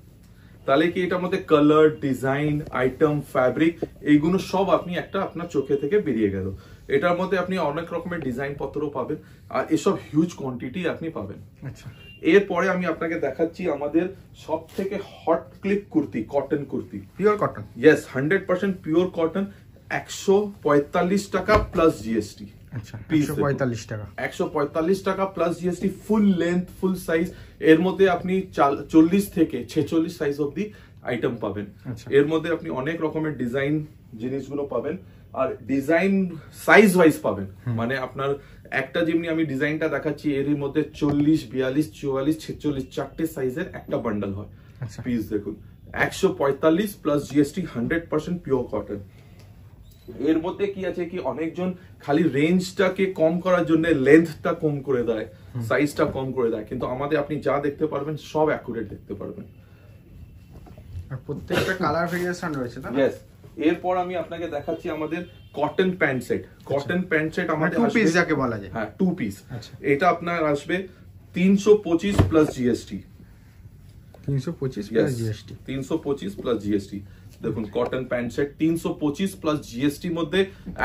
তাহলে কি এটার মধ্যে কালার, ডিজাইন, আইটেম, ফ্যাব্রিক এইগুলো সব আপনি একটা আপনার চোখে থেকে বেরিয়ে গেল। এটার মধ্যে আপনি অনেক রকমের ডিজাইন পত্র পাবেন, আর এসব হিউজ কোয়ান্টিটি আপনি পাবেন। আচ্ছা, এরপরে আমি আপনাকে দেখাচ্ছি আমাদের সব থেকে hot clip kurti, cotton kurti, pure cotton, yes 100% pure cotton, 145 টাকা প্লাস জিএসটি। আচ্ছা, 145 টাকা, 145 টাকা প্লাস জিএসটি, ফুল লেন্থ, ফুল সাইজ। এর মধ্যে আপনি 40 থেকে 46 সাইজ অবধি আইটেম পাবেন। এর মধ্যে আপনি অনেক রকমের ডিজাইন জিনিসগুলো পাবেন, আর ডিজাইন সাইজ ওয়াইজ পাবেন। মানে আপনার একটা যেমনি আমি ডিজাইনটা দেখাচ্ছি, এর মধ্যে 40, 42, 44, 46 চারটে সাইজের একটা বান্ডল হয়। পিস দেখুন 145 প্লাস জিএসটি, 100% পিওর কটন। এর মধ্যে কি আছে কি অনেকজন খালি রেঞ্জটাকে কম করার জন্য লেন্থটা কম করে দেয়, সাইজটা কম করে দেয়, কিন্তু আমাদের আপনি যা দেখতে পারবেন সব অ্যাকুরেট দেখতে পারবেন, আর প্রত্যেকটা কালার ভেরিয়েশন রয়েছে। ইয়েস। এরপর আমি আপনাকে দেখাচ্ছি আমাদের cotton pant set. Cotton pant set আমাদের টু পিস যাকে বলা যায়, হ্যাঁ 2 পিস। এটা আপনার আসবে 325 plus GST. 325 plus GST, 325 plus GST. দেখুন cotton pant set 325 plus GST মধ্যে,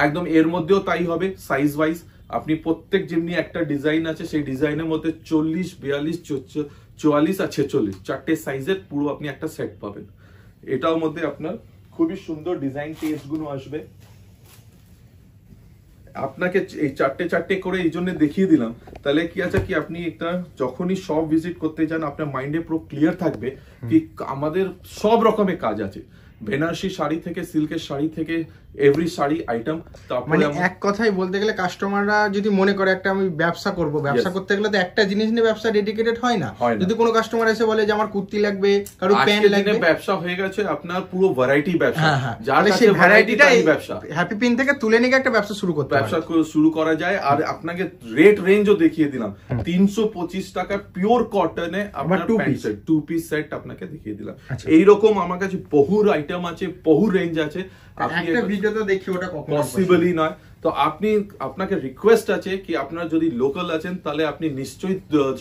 একদম এর মধ্যেও তাই হবে সাইজ ওয়াইজ। আপনি প্রত্যেক যেমনি একটা ডিজাইন আছে সেই ডিজাইনের মধ্যে 40, 42, 44 আর 46 চারটে সাইজের পুরো আপনি একটা সেট পাবেন। এটার মধ্যে আপনার খুবই সুন্দর ডিজাইন টেস্ট গুলো আসবে। আপনাকে এই চারটে করে এই জন্য দেখিয়ে দিলাম, তাহলে কি আছে কি আপনি একটা যখনই শপ ভিজিট করতে যান আপনার মাইন্ডে পুরো ক্লিয়ার থাকবে কি আমাদের সব রকমের কাজ আছে, বেনারসি শাড়ি থেকে সিল্কের শাড়ি থেকে এভরি শাড়ি আইটেম। মানে এক কথাই বলতে গেলে কাস্টমাররা যদি মনে করে একটা আমি ব্যবসা করব, ব্যবসা করতে গেলে তো একটা জিনিস নিয়ে ব্যবসা ডেডিকেটেড হয় না। যদি কোনো কাস্টমার এসে বলে যে আমার কুর্তি লাগবে, কারো প্যান্ট লাগবে, ব্যবসা হয়ে গেছে আপনার পুরো ভ্যারাইটি ব্যবসা, যার সেই ভ্যারাইটিটা ব্যবসা হ্যাপি পিন থেকে তুলে নিয়ে একটা ব্যবসা শুরু করতে ব্যবসা শুরু করা যায়। আর আপনাকে রেট রেঞ্জও দেখিয়ে দিলাম, 325 টাকা পিওর কটনে আপনার টু পিস সেট আপনাকে দেখিয়ে দিলাম। এইরকম আমার কাছে বহু আইটেম আছে, বহু রেঞ্জ আছে, একটা ভিডিওতে দেখি ওটা পসিবলই নয়। তো আপনাকে রিকোয়েস্ট আছে কি আপনারা যদি লোকাল আছেন তাহলে আপনি নিশ্চয়ই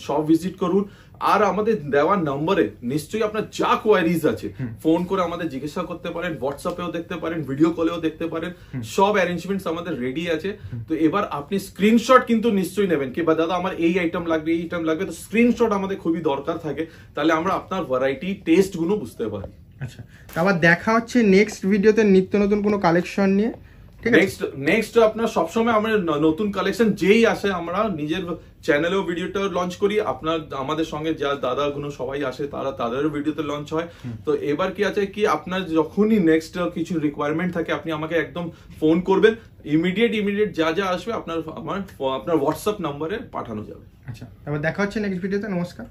শপ ভিজিট করুন, আর আমাদের দেওয়া নম্বরে নিশ্চয়ই আপনার যা কোয়ারিজ আছে ফোন করে আমাদের জিজ্ঞাসা করতে পারেন, হোয়াটসঅ্যাপেও দেখতে পারেন, ভিডিও কলেও দেখতে পারেন, সব অ্যারেঞ্জমেন্টস আমাদের রেডি আছে। তো এবার আপনি স্ক্রিনশট কিন্তু নিশ্চয়ই নেবেন কি বা দাদা আমার এই আইটেম লাগবে, এই আইটেম লাগবে, তো স্ক্রিনশট আমাদের খুবই দরকার থাকে, তাহলে আমরা আপনার ভ্যারাইটি টেস্ট গুলো বুঝতে পারি। আচ্ছা, আবার দেখা হচ্ছে নেক্সট ভিডিওতে নিত্য নতুন কোনো কালেকশন নিয়ে। নেক্সট আপনার সবসময় আমরা নতুন কালেকশন যেই আসে আমরা নিজের চ্যানেলেও ভিডিওটা লঞ্চ করি, আপনার আমাদের সঙ্গে যা দাদা গুলো সবাই আসে তাদেরও ভিডিওতে লঞ্চ হয়। তো এবার কি আছে কি আপনার যখনই নেক্সট কিছু রিকোয়ারমেন্ট থাকে আপনি আমাকে একদম ফোন করবেন, ইমিডিয়েট যা আসবে আপনার হোয়াটসঅ্যাপ নাম্বারে পাঠানো যাবে। আচ্ছা, এবার দেখা হচ্ছে নেক্সট ভিডিওতে। নমস্কার।